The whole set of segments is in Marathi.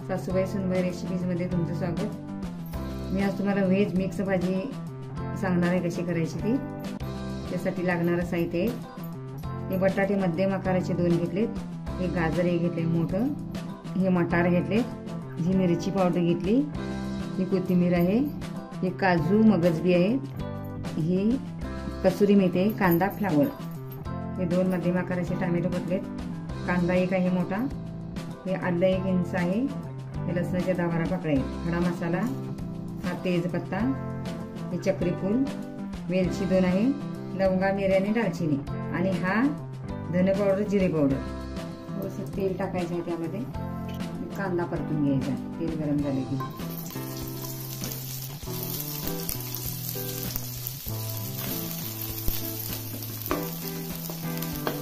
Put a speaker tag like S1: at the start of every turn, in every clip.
S1: सासूबाई सुनबाई रेसिपीजमध्ये तुमचं स्वागत। मी आज तुम्हाला व्हेज मिक्स भाजी सांगणार आहे कशी करायची ती। त्यासाठी लागणारं साहित्य हे बटाटे मध्यम आकाराचे 2 घेतलेत, हे गाजर हे घेतले मोठं, हे मटार घेतले, ही मिरची पावडर घेतली, ही कोथिंबीर आहे, हे काजू मगजबी आहेत, ही कसुरी मेथी आहे, कांदा फ्लावर, हे 2 मध्यम आकाराचे टोमॅटो घेतलेत, कांदा एक आहे मोठा, हे आलं 1 इंच आहे, हे लसणाच्या 10 12 पाकळ्या आहेत, खडा मसाला, हा तेजपत्ता, हे चक्रीफूल, वेलची 2 आहे, लवंगा मिरी आणि दालचिनी, आणि हा धने पावडर जिरे पावडर। थोडंसं तेल टाकायचं आहे त्यामध्ये, कांदा परतून घ्यायचा, तेल गरम झाले की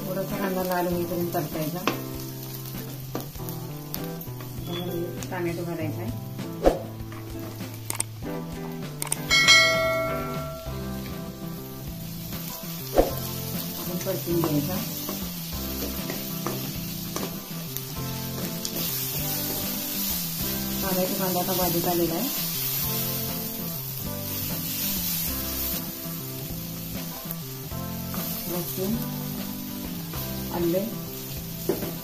S1: थोडासा कांदा लाल होईपर्यंत परतायचा। टोमॅटो घालायचा आहे, आपण परतून घ्यायचा। टोमॅटो कांदा आता भाजीत आलेला आहे, लसूण आले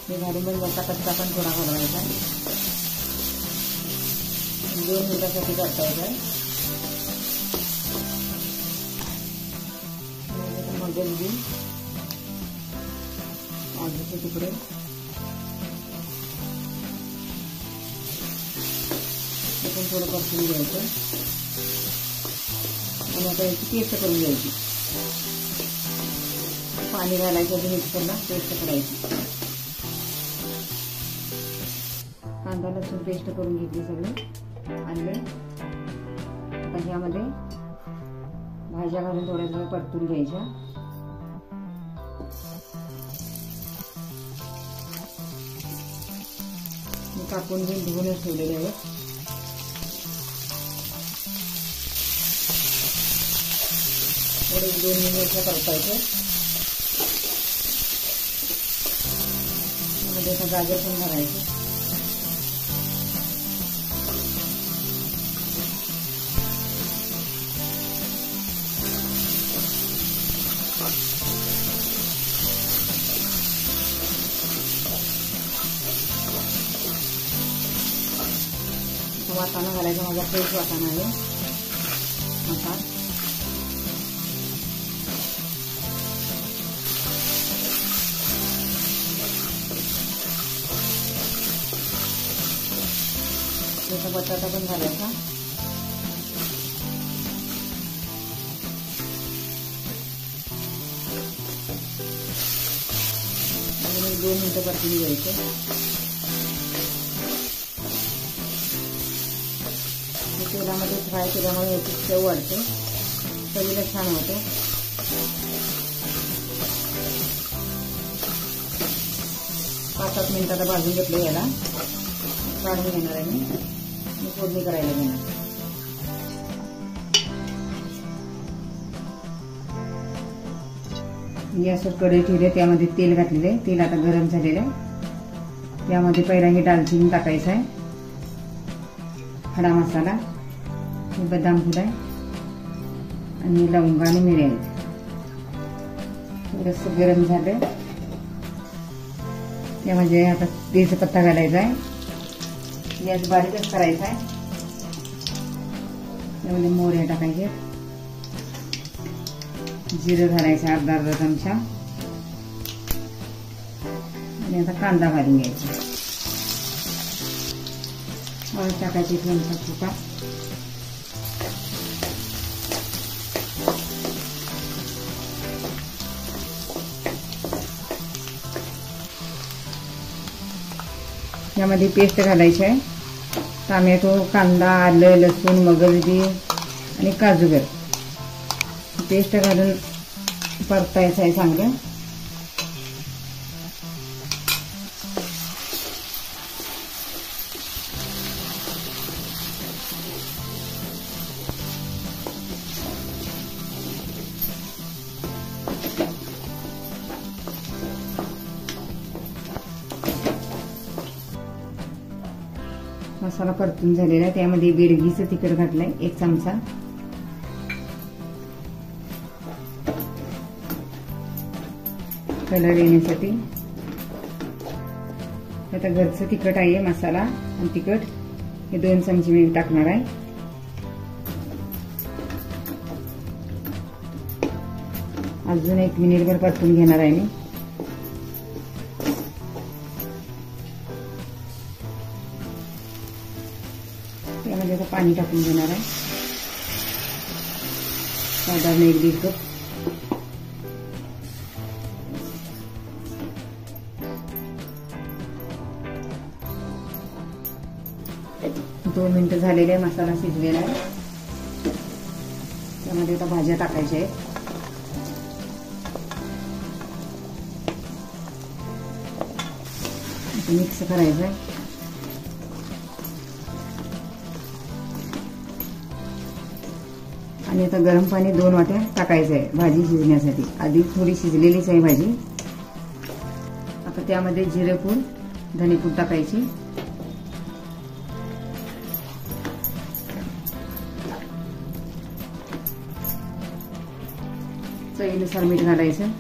S1: हे घालून मोठा कच्चा पण थोडा घालवायचा, 2 मिनिटासाठी परतायचा। मगजबी, काजूचे तुकडे, पण थोडं परतून घ्यायचं आणि आता याची पेस्ट करून घ्यायची। पाणी घालायचं आणि मिक्सरला पेस्ट करायची। कांदा लसूण पेस्ट करून घेतली सगळी आणले। आता ह्यामध्ये भाज्या घालून थोड्या परतून घ्यायच्या। मी कापून घेऊन धुवूनच ठेवलेले आहेत। थोडे 2 मिनिट परतायचं, मध्ये गाजर पण भरायचं। वाटाणा घालायचा, माझा फ्रेश वाटाणा आहे, मसाला बटाटा पण घालायचा, आणि 2 मिनिटं परतून घ्यायचं। तेलामध्ये फ्राय केल्यामुळे याची चव वाढते, चवीला छान होते। 5-7 मिनिटाला भाजून घेतलं, याला काढून घेणार आहे मी फोडणी करायला घेणार। गॅसवर कढई ठेवली, त्यामध्ये तेल घातलेले, तेल आता गरम झालेलं आहे। त्यामध्ये पहिला हे दालचिनी टाकायचं आहे, खडा मसाला, हे बदाम फूल आहे, आणि लवंगा आणि मिरी आहेत। थोडंसं गरम झालं, त्यामध्ये आता तेजपत्ता घालायचा आहे, गॅस बारीकच करायचा आहे। त्यामध्ये मोहऱ्या टाकायचे, जिरं घालायचं अर्धा चमचा, आणि आता कांदा घालून घ्यायचा, हळद टाकायची 1 चमचा फुटा, यामध्ये पेस्ट घालायची आहे, टोमॅटो, कांदा, आलं लसूण मगजबी आणि काजूगर पेस्ट घालून परतायचं आहे चांगलं। मसाला परतून झालेला आहे. त्यामध्ये बेडगीचं तिखट घातलंय 1 चमचा. कलर येण्यासाठी. आता घरचं तिखट आहे मसाला आणि तिखट हे 2 चमचे मी टाकणार आहे. अजून 1 मिनिटभर परतून घेणार आहे मी. त्यामध्ये आता पाणी टाकून घेणार आहे, साधारण 1-1.5 कप. दोन मिनिटं झालेले आहे. मसाला शिजलेला आहे. त्यामध्ये आता भाज्या टाकायच्या आहेत. मिक्स करायचं आहे. आणि आता गरम पाणी 2 वाट्या टाकायचं आहे भाजी शिजण्यासाठी. आधी थोडी शिजलेलीच आहे भाजी. आता त्यामध्ये जिरेपूड, धनेपूड टाकायची. चवीनुसार मीठ घालायचं.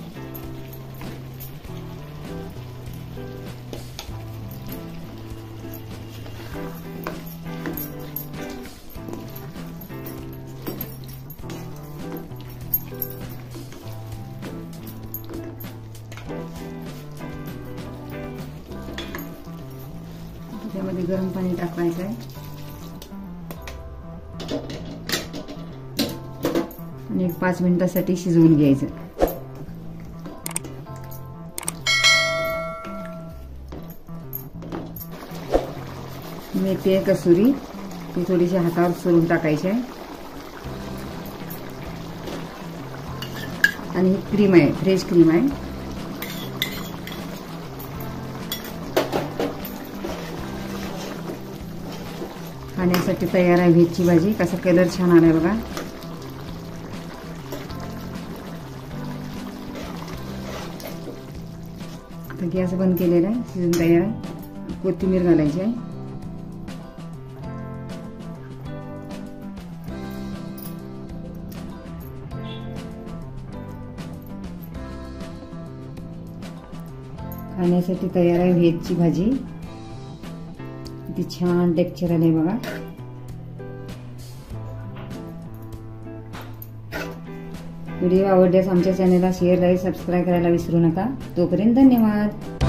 S1: त्यामध्ये गरम पाणी टाकायचं आहे आणि 5 मिनिटांसाठी शिजवून घ्यायचं. मेथी आहे कसुरी, ती थोडीशी हातावर चोरून टाकायची आहे. आणि ही क्रीम आहे, फ्रेश क्रीम आहे. खाण्यासाठी तयार आहे व्हेजची भाजी. कसा कलर छान आलाय बघा. आता गॅस बंद केलेला आहे, शिजून तयार आहे. कोथिंबीर घालायची आहे. खाण्यासाठी तयार आहे व्हेजची भाजी. किती छान टेक्स्चर आले बघा. व्हिडिओ आवडल्यास आमच्या चॅनलला शेअर, लाईक, सबस्क्राईब करायला विसरू नका. तोपर्यंत धन्यवाद.